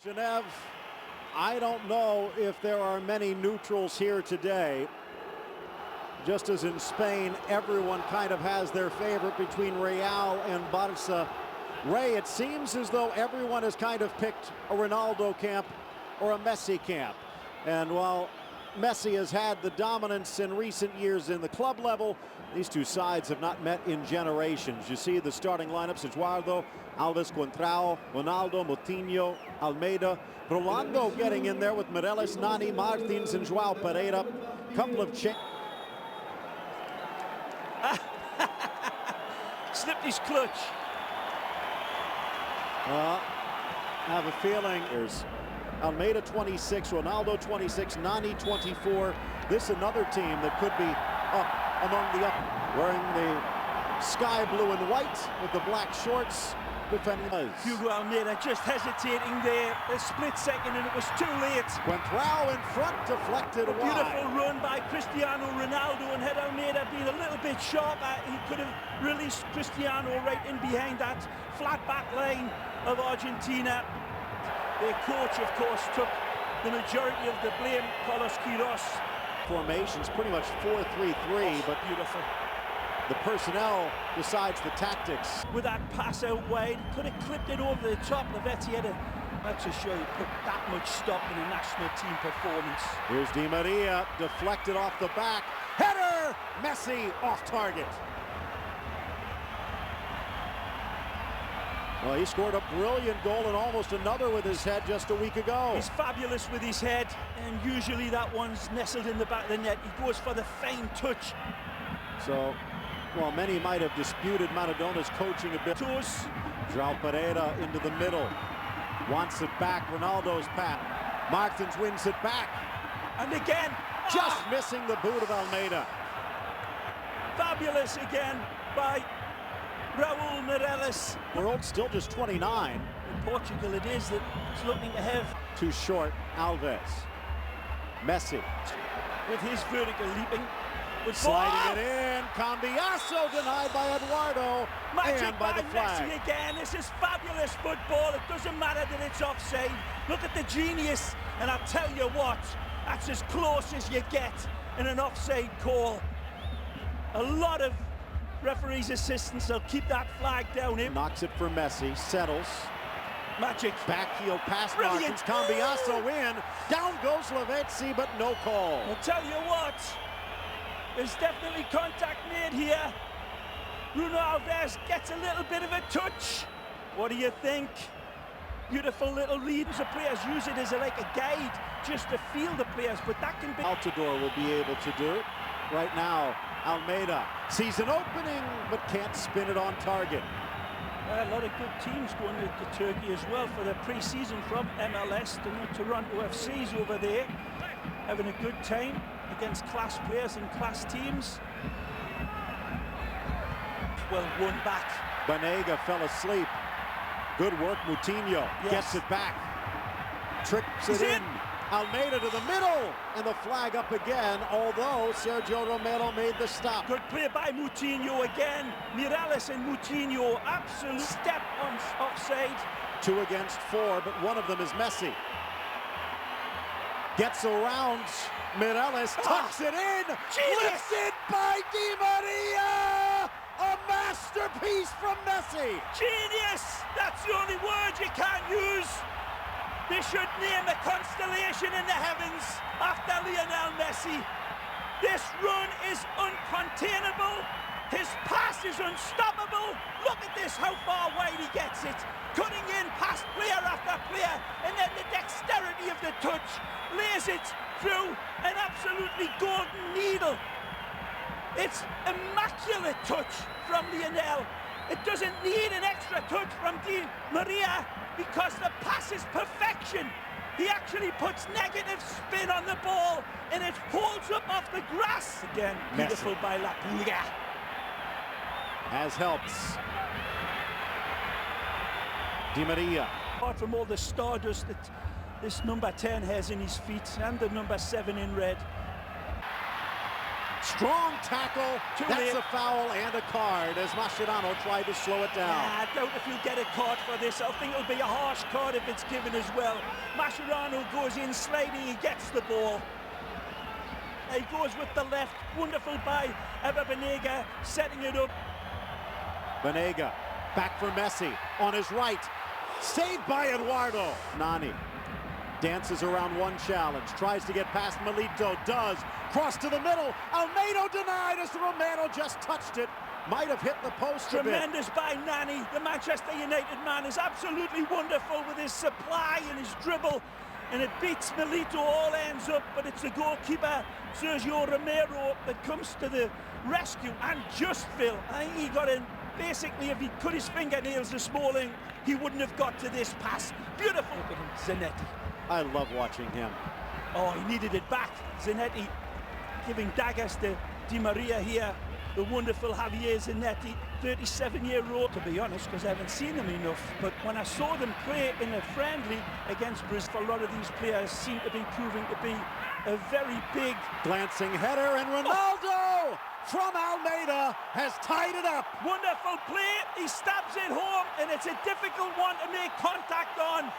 Genève, I don't know if there are many neutrals here today. Just as in Spain, everyone kind of has their favorite between Real and Barca. Ray, it seems as though everyone has kind of picked a Ronaldo camp or a Messi camp. And while Messi has had the dominance in recent years in the club level, these two sides have not met in generations. You see the starting lineups: Eduardo, Alves, Contrao, Ronaldo, Moutinho, Almeida. Rolando getting in there with Morelos, Nani, Martins, and Joao Pereira. Couple of slipped his clutch. I have a feeling there's Almeida 26, Ronaldo 26, Nani 24. This another team that could be up among the up, wearing the sky blue and white with the black shorts. Defending Hugo Almeida just hesitating there, a split second, and it was too late. Contrao in front, deflected wide. Beautiful run by Cristiano Ronaldo, and had Almeida been a little bit sharper, he could have released Cristiano right in behind that flat back line of Argentina. Their coach, of course, took the majority of the blame, Carlos Queiroz. Formation's pretty much 4-3-3, but beautiful. The personnel decides the tactics. With that pass out wide, could have clipped it over the top. Lavetti had a, not to show you put that much stop in a national team performance. Here's Di Maria, deflected off the back. Header! Messi off target. Well, he scored a brilliant goal and almost another with his head just a week ago. He's fabulous with his head, and usually that one's nestled in the back of the net. He goes for the fine touch. So, well, many might have disputed Maradona's coaching a bit. Joao Pereira into the middle. Wants it back. Ronaldo's pass. Martins wins it back. And again. Just missing the boot of Almeida. Fabulous again by Raul Morelos. World still just 29. In Portugal it is that it's looking to have. Too short, Alves. Messi. With his vertical leaping. Sliding it in, Cambiasso denied by Eduardo. Magic and by the flag. Messi again. This is fabulous football. It doesn't matter that it's offside. Look at the genius, and I'll tell you what, that's as close as you get in an offside call. A lot of referees' assistants will keep that flag down. Knocks it for Messi, settles. Magic. Backheel pass, Martins, Cambiasso in. Down goes Lavezzi, but no call. I'll tell you what, there's definitely contact made here. Bruno Alves gets a little bit of a touch. What do you think? Beautiful little leads. The players use it as like a guide just to feel the players, but that can be. Altidore will be able to do it. Right now, Almeida sees an opening, but can't spin it on target. A lot of good teams going to Turkey as well for the pre-season from MLS. The Toronto FC's over there, having a good time against class players and class teams. Well, one back. Banega fell asleep. Good work, Moutinho. Yes. Gets it back. Tricks it in. Almeida to the middle, and the flag up again, although Sergio Romero made the stop. Good play by Moutinho again. Morelos and Moutinho, absolute step on offside. 2 against 4, but one of them is Messi. Gets around Morelos, tucks it in, lifted by Di Maria! A masterpiece from Messi! Genius! That's the only word you can't use. They should name a constellation in the heavens after Lionel Messi. This run is uncontainable. His pass is unstoppable. Look at this, how far wide he gets it. Cutting in past player after player, and then the dexterity of the touch lays it through an absolutely golden needle. It's immaculate touch from Lionel. It doesn't need an extra touch from Di Maria because the pass is perfection. He actually puts negative spin on the ball and it holds up off the grass. Again, beautiful Messi. by La Pulga. As helps. Di Maria. Apart from all the stardust that this number 10 has in his feet and the number 7 in red. Strong tackle. Too That's late. a foul and a card as Mascherano tried to slow it down. I doubt if he'll get a card for this. I think it'll be a harsh card if it's given as well. Mascherano goes in sliding, he gets the ball. He goes with the left. Wonderful by Banega, setting it up. Banega back for Messi on his right. Saved by Eduardo. Nani dances around one challenge, tries to get past Milito, does. Cross to the middle. Almeida denied as Romero just touched it. Might have hit the post a bit. Tremendous by Nani. The Manchester United man is absolutely wonderful with his supply and his dribble. And it beats Milito, all ends up, but it's the goalkeeper, Sergio Romero, that comes to the rescue. And just Phil, I think he got in. Basically, if he cut his fingernails this morning, he wouldn't have got to this pass. Beautiful. Look at him, Zanetti. I love watching him. Oh, he needed it back. Zanetti giving daggers to Di Maria here. The wonderful Javier Zanetti, 37-year-old, to be honest, because I haven't seen them enough. But when I saw them play in a friendly against Brazil, a lot of these players seem to be proving to be a very big... Glancing header, and Ronaldo from Almeida has tied it up. Wonderful play. He stabs it home, and it's a difficult one to make contact on.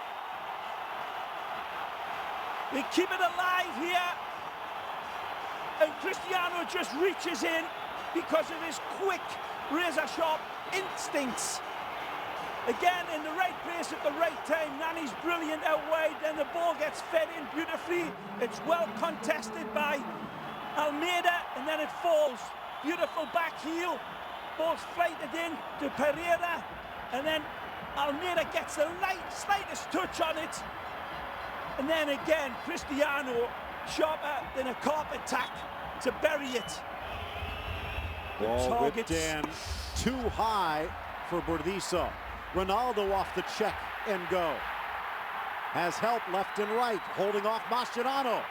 They keep it alive here. And Cristiano just reaches in because of his quick, razor-sharp instincts. Again, in the right place at the right time. Nani's brilliant out wide, then the ball gets fed in beautifully. It's well contested by Almeida, and then it falls. Beautiful back heel. Ball's flighted in to Pereira, and then Almeida gets the slightest touch on it. And then again, Cristiano, sharper than a carpet tack to bury it. Ball whipped in too high for Burdizo. Ronaldo off the check and go. Has help left and right, holding off Mascherano.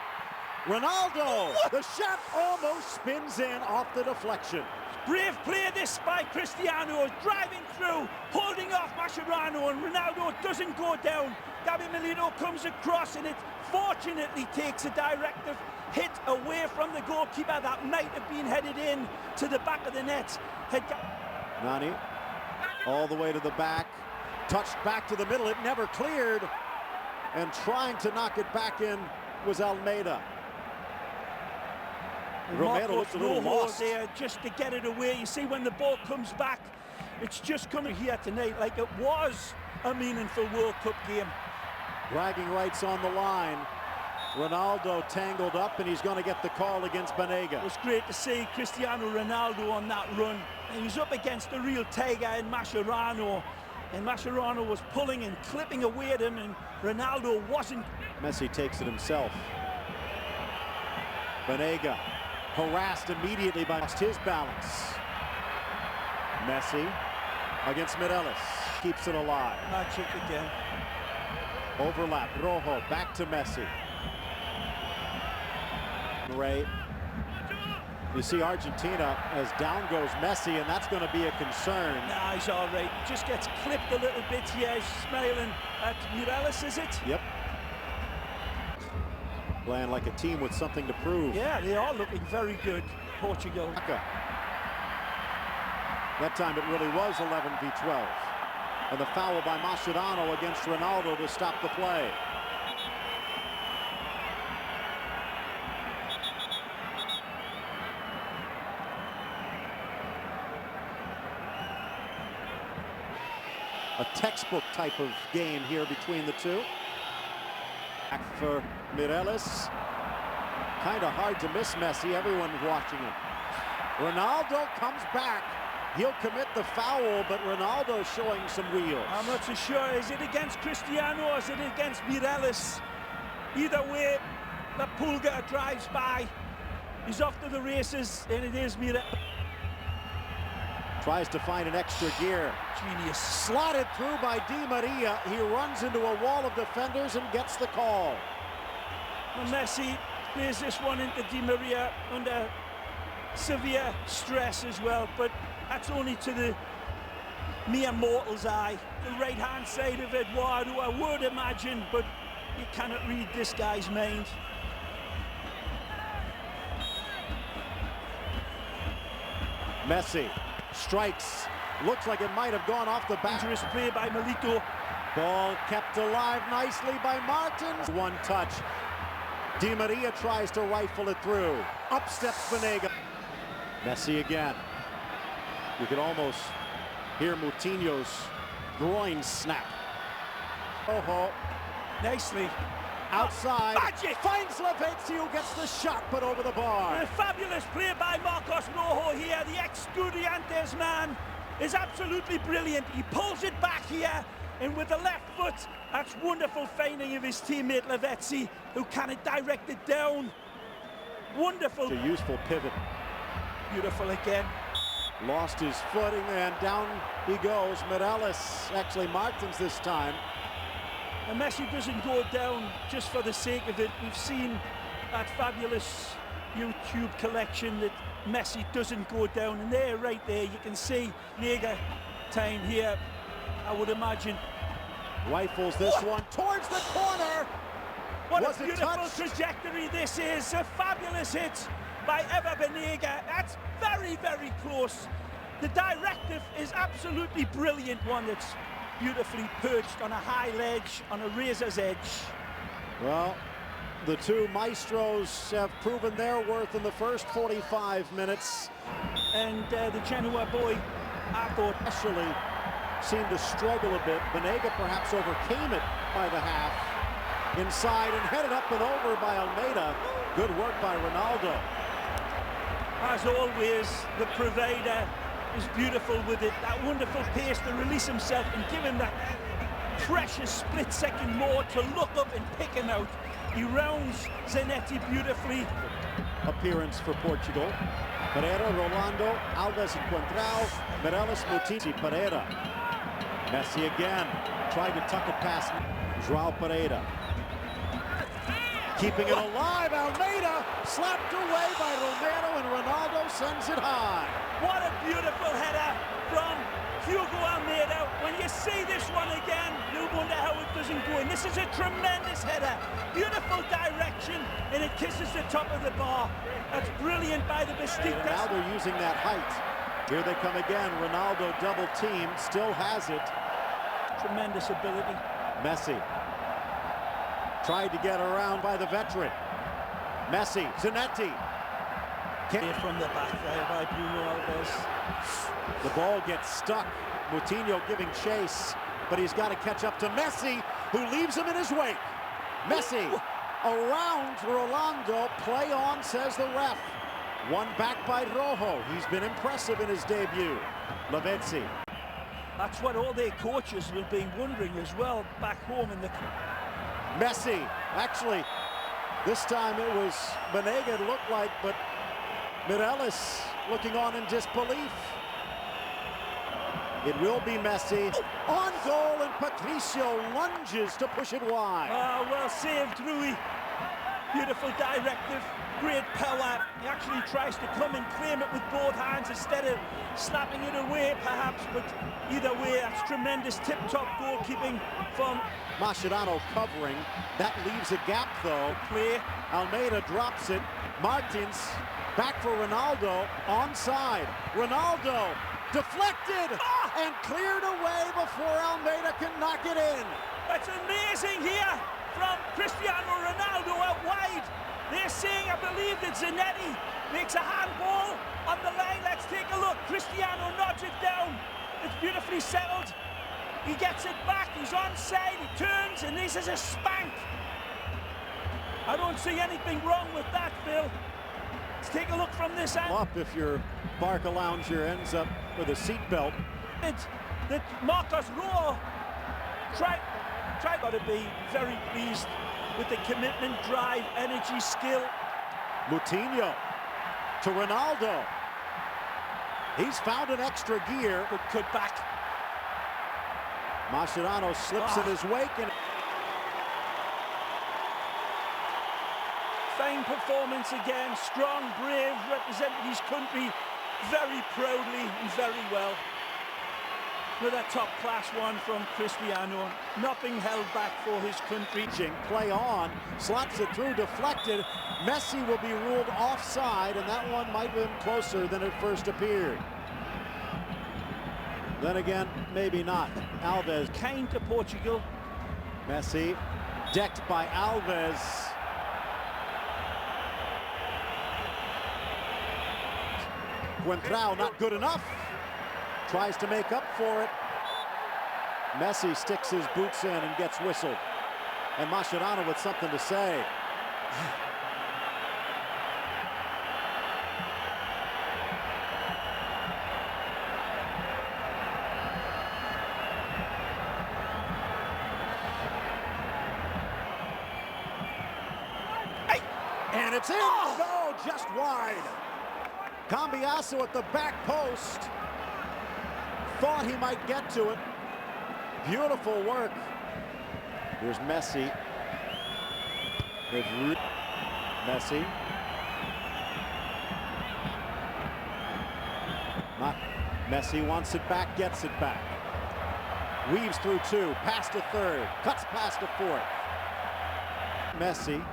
Ronaldo, the shot almost spins in off the deflection. Brave play this by Cristiano, driving through, holding off Mascherano, and Ronaldo doesn't go down. Gabby Milito comes across, and it fortunately takes a directive hit away from the goalkeeper that might have been headed in to the back of the net. Nani, all the way to the back, touched back to the middle, it never cleared, and trying to knock it back in was Almeida. Romero looks a little lost there just to get it away. You see, when the ball comes back, it's just coming here tonight like it was a meaningful World Cup game. Bragging rights on the line. Ronaldo tangled up, and he's going to get the call against Banega. It was great to see Cristiano Ronaldo on that run. And he was up against the real tiger in Mascherano. And Mascherano was pulling and clipping away at him, and Ronaldo wasn't. Messi takes it himself. Banega harassed immediately by his balance. Messi against Mireles. Keeps it alive. Magic again. Overlap. Rojo back to Messi. Ray. You see Argentina as down goes Messi, and that's going to be a concern. Nah, he's all right. Just gets clipped a little bit here. He's smiling at Mireles, is it? Yep. Playing like a team with something to prove. Yeah, they are looking very good, Portugal. That time it really was 11 v 12. And the foul by Mascherano against Ronaldo to stop the play. A textbook type of game here between the two. Back for Mireles. Kind of hard to miss Messi. Everyone's watching him. Ronaldo comes back. He'll commit the foul, but Ronaldo showing some wheels. I'm not so sure. Is it against Cristiano or is it against Mireles? Either way, the Pulga drives by. He's off to the races, and it is Mireles. Tries to find an extra gear. Genius. Slotted through by Di Maria. He runs into a wall of defenders and gets the call. Well, Messi plays this one into Di Maria under severe stress as well, but that's only to the mere mortal's eye. The right-hand side of Eduardo, I would imagine, but you cannot read this guy's mind. Messi strikes. Looks like it might have gone off the back. Dangerous play by Milito. Ball kept alive nicely by Martins. One touch. Di Maria tries to rifle it through. Up steps Banega. Messi again. You could almost hear Moutinho's groin snap. Oh, Nicely. outside. Magic! Finds Lavezzi, who gets the shot, but over the bar. A fabulous play by Marcos Rojo here. The ex-Estudiantes man is absolutely brilliant. He pulls it back here, and with the left foot, that's wonderful finding of his teammate Lavezzi, who kind of directed down. Wonderful. A useful pivot. Beautiful again. Lost his footing, and down he goes. Mireles, actually Martins this time. And Messi doesn't go down just for the sake of it. We've seen that fabulous YouTube collection that Messi doesn't go down. And there, right there, you can see Nega time here, I would imagine. Rifles this one towards the corner. What Was a it beautiful touched? trajectory this is. A fabulous hit by Ever Banega. That's very, very close. The directive is absolutely brilliant. One that's beautifully perched on a high ledge, on a razor's edge. Well, the two maestros have proven their worth in the first 45 minutes. And the Genoa boy, I thought, Actually seemed to struggle a bit. Banega perhaps overcame it by the half. Inside and headed up and over by Almeida. Good work by Ronaldo. as always, the provider is beautiful with it. That wonderful pace to release himself and give him that precious split second more to look up and pick him out. He rounds Zanetti beautifully. Appearance for Portugal. Pereira, Rolando, Alves Encontrao, Mireles, Moutinho, Pereira. Messi again, tried to tuck it past João Pereira. Keeping it alive, Almeida, slapped away by Romero, and Ronaldo sends it high. What a beautiful header from Hugo Almeida. When you see this one again, you'll wonder how it doesn't go in. This is a tremendous header. Beautiful direction, and it kisses the top of the bar. That's brilliant by the Besiktas. Now they're using that height. Here they come again. Ronaldo double team, still has it. Tremendous ability. Messi tried to get around by the veteran. Messi, Zanetti. Here from the back there by Bruno Alves. The ball gets stuck. Moutinho giving chase, but he's got to catch up to Messi, who leaves him in his wake. Messi around Rolando. Play on, says the ref. One back by Rojo. He's been impressive in his debut. Lavezzi. That's what all their coaches will be wondering as well back home in the... Messi, actually, this time it was Banega, it looked like, but Mireles looking on in disbelief. It will be Messi. On goal, and Patricio lunges to push it wide. Oh, well saved, Rui. Beautiful directive, great power. He actually tries to come and claim it with both hands instead of slapping it away, perhaps, but either way, that's tremendous tip-top goalkeeping from Mascherano covering. That leaves a gap, though. play. Almeida drops it. Martins back for Ronaldo. Onside. Ronaldo deflected and cleared away before Almeida can knock it in. That's amazing here from Cristiano Ronaldo out wide. They're saying, I believe, that Zanetti makes a handball on the line. Let's take a look. Cristiano nods it down. It's beautifully settled. He gets it back. He's onside. He turns, and this is a spank. I don't see anything wrong with that, Phil. Let's take a look from this angle. Up if your Barca lounger ends up with a seatbelt. That Marcos Rojo tried to be very pleased with the commitment, drive, energy, skill. Moutinho to Ronaldo. He's found an extra gear. Good cut back. Mascherano slips in his wake. And fine performance again. Strong, brave, represented his country very proudly and very well. Another top-class one from Cristiano. Nothing held back for his country. Play on, slots it through, deflected. Messi will be ruled offside, and that one might have been closer than it first appeared. Then again, maybe not. Alves. Kind to Portugal. Messi, decked by Alves. Quentrao not good enough. Tries to make up for it. Messi sticks his boots in and gets whistled. And Mascherano with something to say. And it's in. No, just wide. Cambiasso at the back post. Thought he might get to it. Beautiful work. Here's Messi. Messi. Not Messi wants it back, gets it back. Weaves through two, past a third, cuts past a fourth. Messi.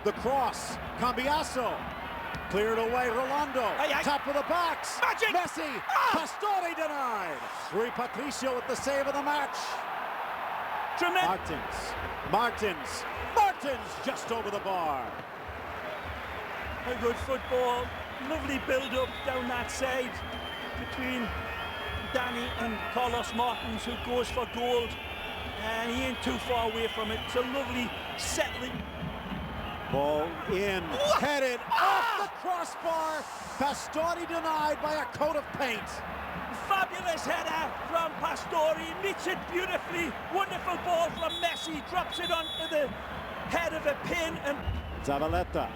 The cross, Cambiasso. Cleared away, Rolando. Top of the box. Magic. Messi. Pastore denied. Rui Patricio with the save of the match. Martins just over the bar. A good football. Lovely build-up down that side between Danny and Carlos Martins, who goes for gold. And he ain't too far away from it. It's a lovely settling. Ball in, headed off the crossbar. Pastore denied by a coat of paint. Fabulous header from Pastore, meets it beautifully. Wonderful ball from Messi, drops it onto the head of a pin. And Zabaleta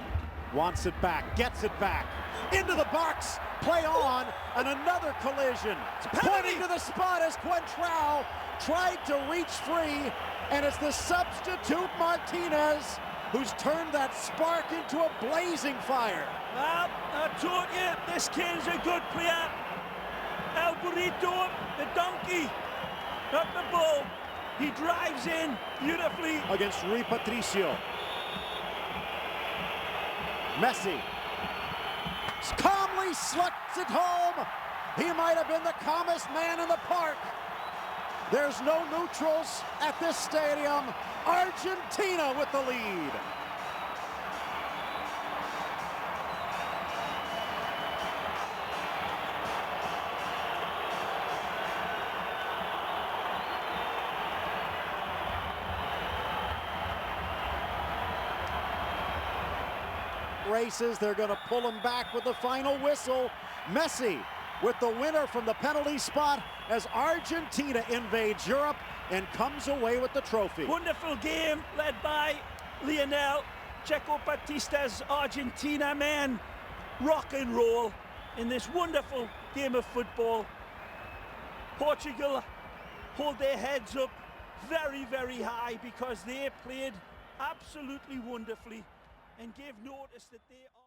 wants it back, gets it back. Into the box, play on, and another collision. Pointing to the spot as Quentrao tried to reach free, and it's the substitute Martinez who's turned that spark into a blazing fire. Well, I told you, this kid's a good player. El Burrito, the donkey, not the bull. He drives in beautifully. Against Rui Patricio. Messi calmly sluts it home. He might have been the calmest man in the park. There's no neutrals at this stadium. Argentina with the lead. Races, they're going to pull him back with the final whistle. Messi with the winner from the penalty spot as Argentina invades Europe and comes away with the trophy. Wonderful game led by Lionel Checo Batista's Argentina, man. Rock and roll in this wonderful game of football. Portugal hold their heads up very, very high because they played absolutely wonderfully and gave notice that they are